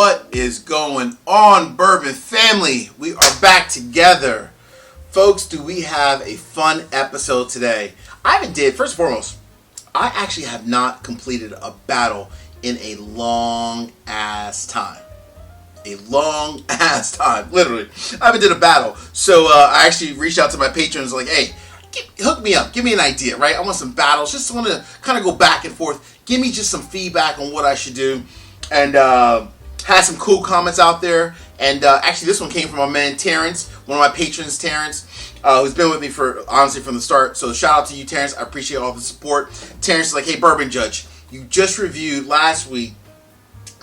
What is going on, Bourbon family? We are back together. Folks, do we have a fun episode today? First and foremost, I actually have not completed a battle in a long ass time. Literally. I haven't did a battle. So I actually reached out to my patrons like, hey, hook me up. Give me an idea, right? I want some battles. Just want to kind of go back and forth. Give me just some feedback on what I should do. And had some cool comments out there. And actually, this one came from my man Terrence, one of my patrons, Terrence, who's been with me for, honestly, from the start. So shout out to you, Terrence. I appreciate all the support. Terrence is like, hey, Bourbon Judge, you just reviewed last week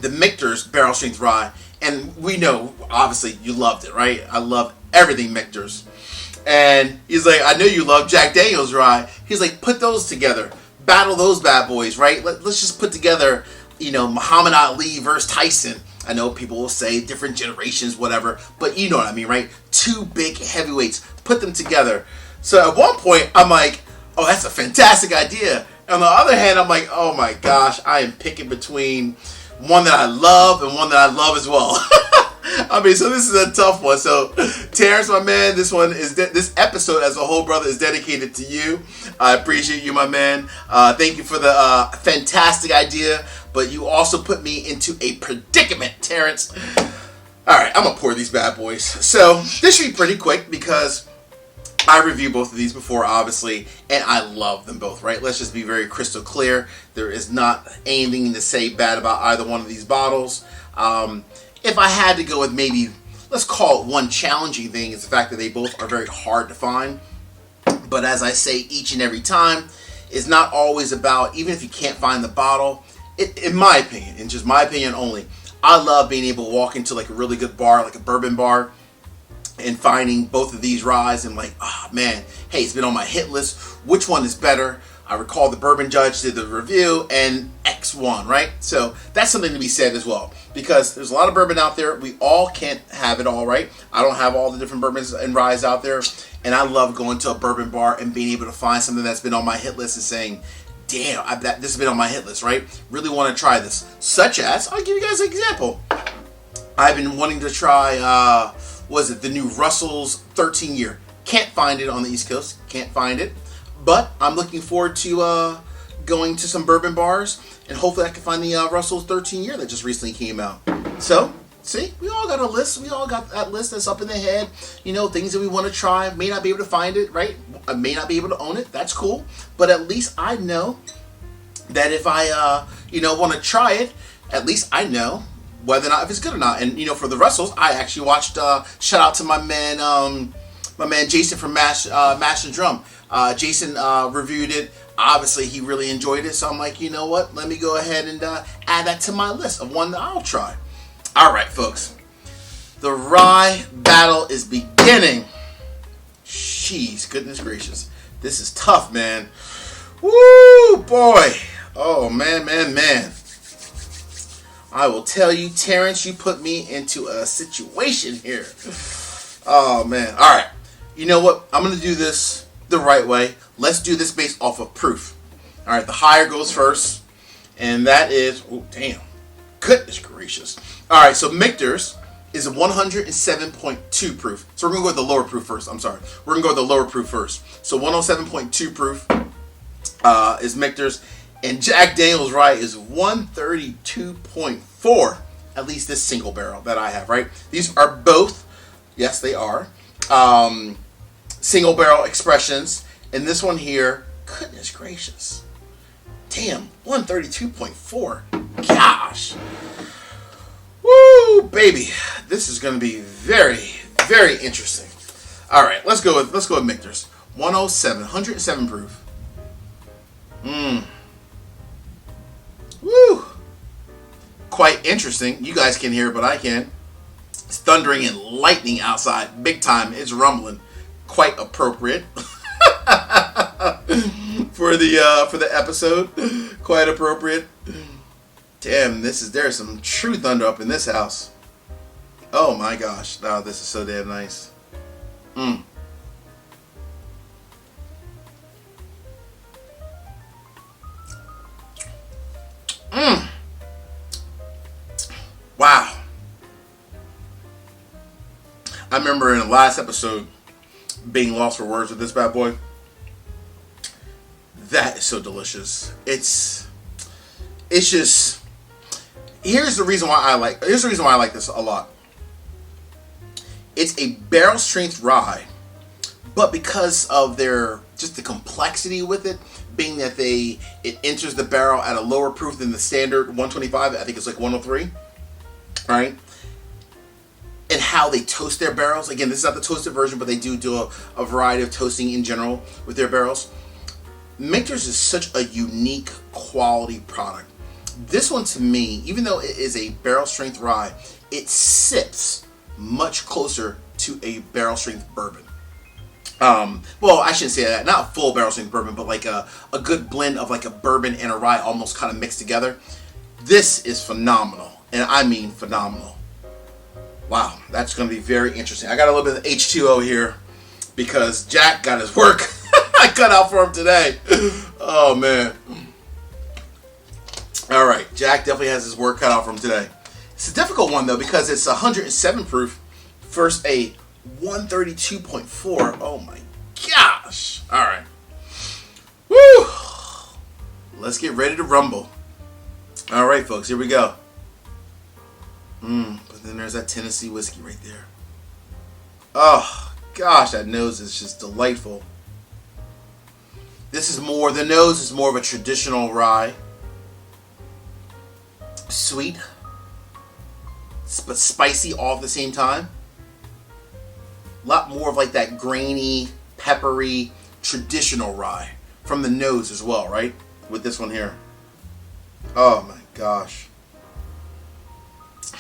the Michter's Barrel Strength Rye. And we know, obviously, you loved it, right? I love everything Michter's. And he's like, I know you love Jack Daniel's Rye. He's like, put those together. Battle those bad boys, right? Let's just put together, Muhammad Ali versus Tyson. I know people will say different generations, whatever, but you know what I mean, right? Two big heavyweights, put them together. So at one point, I'm like, oh, that's a fantastic idea. And on the other hand, I'm like, oh my gosh, I am picking between one that I love and one that I love as well. I mean, so this is a tough one. So, Terrence, my man, this episode as a whole, brother, is dedicated to you. I appreciate you, my man. Thank you for the fantastic idea, but you also put me into a predicament, Terrence. All right, I'm gonna pour these bad boys. So this should be pretty quick because I reviewed both of these before, obviously, and I love them both, right? Let's just be very crystal clear. There is not anything to say bad about either one of these bottles. If I had to go with maybe, let's call it one challenging thing, is the fact that they both are very hard to find. But as I say each and every time, it's not always about, even if you can't find the bottle, in my opinion, and just my opinion only, I love being able to walk into like a really good bar, like a bourbon bar, and finding both of these ryes and like, oh man, hey, it's been on my hit list. Which one is better? I recall the Bourbon Judge did the review and X won, right? So that's something to be said as well, because there's a lot of bourbon out there. We all can't have it all, right? I don't have all the different bourbons and ryes out there, and I love going to a bourbon bar and being able to find something that's been on my hit list and saying, damn, this has been on my hit list, right? Really want to try this. Such as, I'll give you guys an example. I've been wanting to try, the new Russell's 13 year. Can't find it on the East Coast. Can't find it. But I'm looking forward to going to some bourbon bars, and hopefully I can find the Russell's 13 year that just recently came out. So, see, we all got a list. We all got that list that's up in the head. Things that we want to try. May not be able to find it, right? I may not be able to own it. That's cool. But at least I know that if I, want to try it, at least I know whether or not if it's good or not. And for the Russells, I actually watched. Shout out to my man Jason from Mash and Drum. Jason reviewed it. Obviously, he really enjoyed it. So I'm like, you know what? Let me go ahead and add that to my list of one that I'll try. All right, folks. The rye battle is beginning. Jeez, goodness gracious. This is tough, man. Woo, boy. Oh, man. I will tell you, Terrence, you put me into a situation here. Oh, man. All right. You know what? I'm going to do this the right way. Let's do this based off of proof. All right. The higher goes first. And that is, oh, damn. Goodness gracious. All right. So Michter's is a 107.2 proof. So we're going to go with the lower proof first. I'm sorry. We're going to go with the lower proof first. So 107.2 proof is Michter's. And Jack Daniel's Rye is 132.4. At least this single barrel that I have, right? These are both, yes, they are, single barrel expressions. And this one here, goodness gracious. Damn, 132.4. Gosh. Woo, baby. This is going to be very, very interesting. All right, let's go with Michter's. 107 proof. Woo! Quite interesting. You guys can hear it, but I can. It's thundering and lightning outside. Big time. It's rumbling. Quite appropriate for the episode. Quite appropriate. Damn, there's some true thunder up in this house. Oh my gosh. Oh, this is so damn nice. Wow. I remember in the last episode being lost for words with this bad boy. That is so delicious. It's just, here's the reason why I like this a lot. It's a barrel strength rye, but because of the complexity with it, being that it enters the barrel at a lower proof than the standard 125, I think it's like 103, right? And how they toast their barrels. Again, this is not the toasted version, but they do a variety of toasting in general with their barrels. Michter's is such a unique quality product. This one, to me, even though it is a barrel strength rye, it sits much closer to a barrel strength bourbon. Well, I shouldn't say that. Not full barrel strength bourbon, but like a good blend of like a bourbon and a rye almost kind of mixed together. This is phenomenal, and I mean phenomenal. Wow, that's going to be very interesting. I got a little bit of H2O here because Jack got his work I cut out for him today. Oh, man. All right, Jack definitely has his work cut out for him today. It's a difficult one, though, because it's 107 proof versus a 132.4. Oh, my gosh. All right. Woo. Let's get ready to rumble. All right, folks, here we go. But then there's that Tennessee whiskey right there. Oh, gosh, that nose is just delightful. The nose is more of a traditional rye. Sweet, but spicy all at the same time. A lot more of like that grainy, peppery, traditional rye from the nose as well, right? With this one here. Oh my gosh.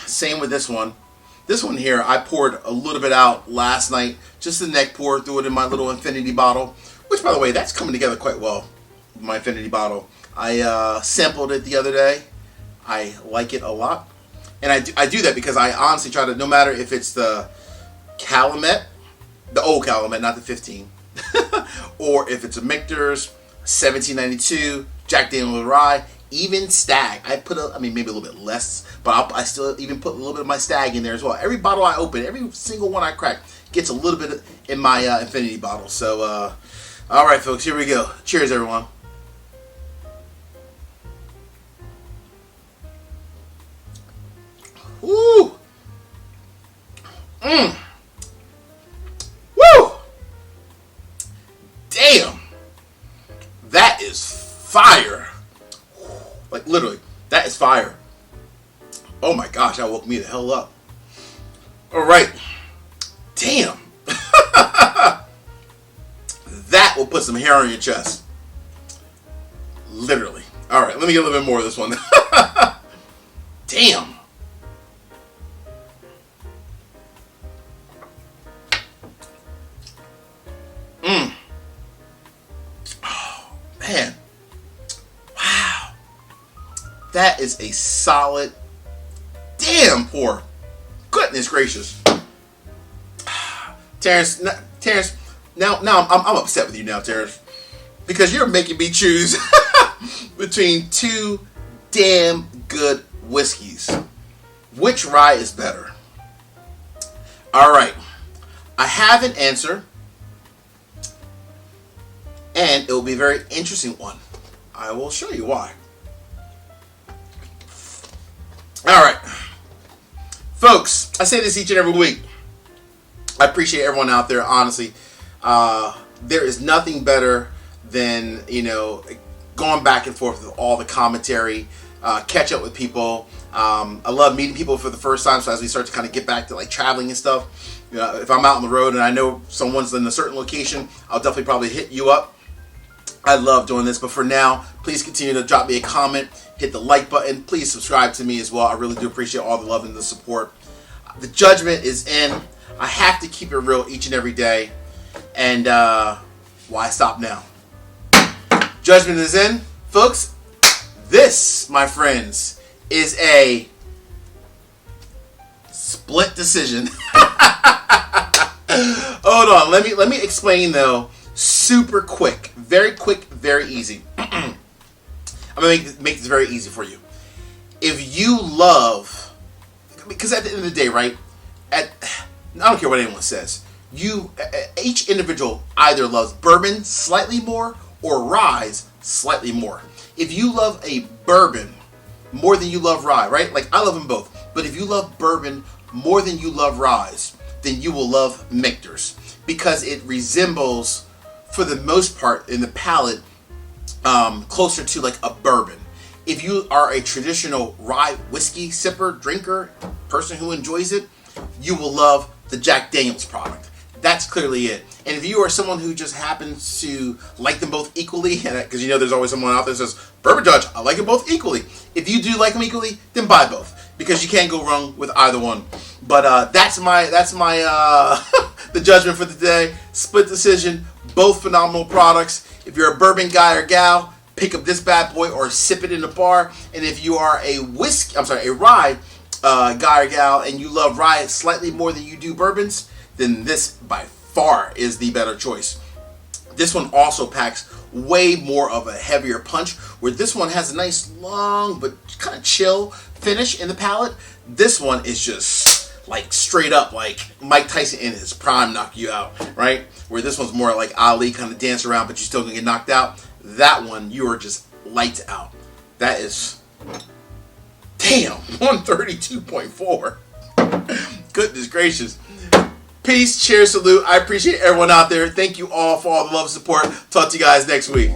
Same with this one. This one here, I poured a little bit out last night. Just the neck pour, threw it in my little infinity bottle. Which, by the way, that's coming together quite well. My infinity bottle. I sampled it the other day. I like it a lot. And I do that because I honestly try to, no matter if it's the Calumet, the old Calumet, not the 15, or if it's a Michter's, 1792, Jack Daniel's Rye, even Stag. I put maybe a little bit less, but I still even put a little bit of my Stag in there as well. Every bottle I open, every single one I crack, gets a little bit in my infinity bottle. So, all right, folks, here we go. Cheers, everyone. Woo! Woo! Damn! That is fire. Like, literally, that is fire. Oh my gosh, that woke me the hell up. All right. Damn. That will put some hair on your chest. Literally. All right, let me get a little bit more of this one. Damn. Oh, man. Wow. That is a solid damn pour. Goodness gracious. Terrence, now I'm upset with you now, Terrence, because you're making me choose between two damn good whiskeys. Which rye is better? All right, I have an answer, and it will be a very interesting one. I will show you why. All right, folks, I say this each and every week. I appreciate everyone out there, honestly. There is nothing better than, going back and forth with all the commentary, catch up with people. I love meeting people for the first time, so as we start to kind of get back to like traveling and stuff, if I'm out on the road and I know someone's in a certain location, I'll definitely probably hit you up. I love doing this, but for now, please continue to drop me a comment, hit the like button, please subscribe to me as well. I really do appreciate all the love and the support. The judgment is in. I have to keep it real each and every day. And why stop now? Judgment is in. Folks, this, my friends, is a split decision. Hold on. Let me explain, though, super quick. Very quick, very easy. I'm going to make this very easy for you. If you love... Because at the end of the day, right? I don't care what anyone says. Each individual either loves bourbon slightly more or rye slightly more. If you love a bourbon more than you love rye, right? Like, I love them both. But if you love bourbon more than you love rye, then you will love Michter's, because it resembles, for the most part, in the palate, closer to like a bourbon. If you are a traditional rye whiskey sipper, drinker, person who enjoys it, you will love the Jack Daniel's product. That's clearly it. And if you are someone who just happens to like them both equally, because you know there's always someone out there that says, Bourbon Judge, I like them both equally. If you do like them equally, then buy both, because you can't go wrong with either one. But that's my the judgment for the day. Split decision, both phenomenal products. If you're a bourbon guy or gal, pick up this bad boy or sip it in the bar. And if you are a rye guy or gal, and you love rye slightly more than you do bourbons, then this by far is the better choice. This one also packs way more of a heavier punch, where this one has a nice long but kind of chill finish in the palate. This one is just like straight up like Mike Tyson in his prime knock you out, right? Where this one's more like Ali, kind of dance around, but you're still gonna get knocked out. That one, you are just lights out. That is, damn, 132.4. Goodness gracious. Peace, cheers, salute. I appreciate everyone out there. Thank you all for all the love and support. Talk to you guys next week.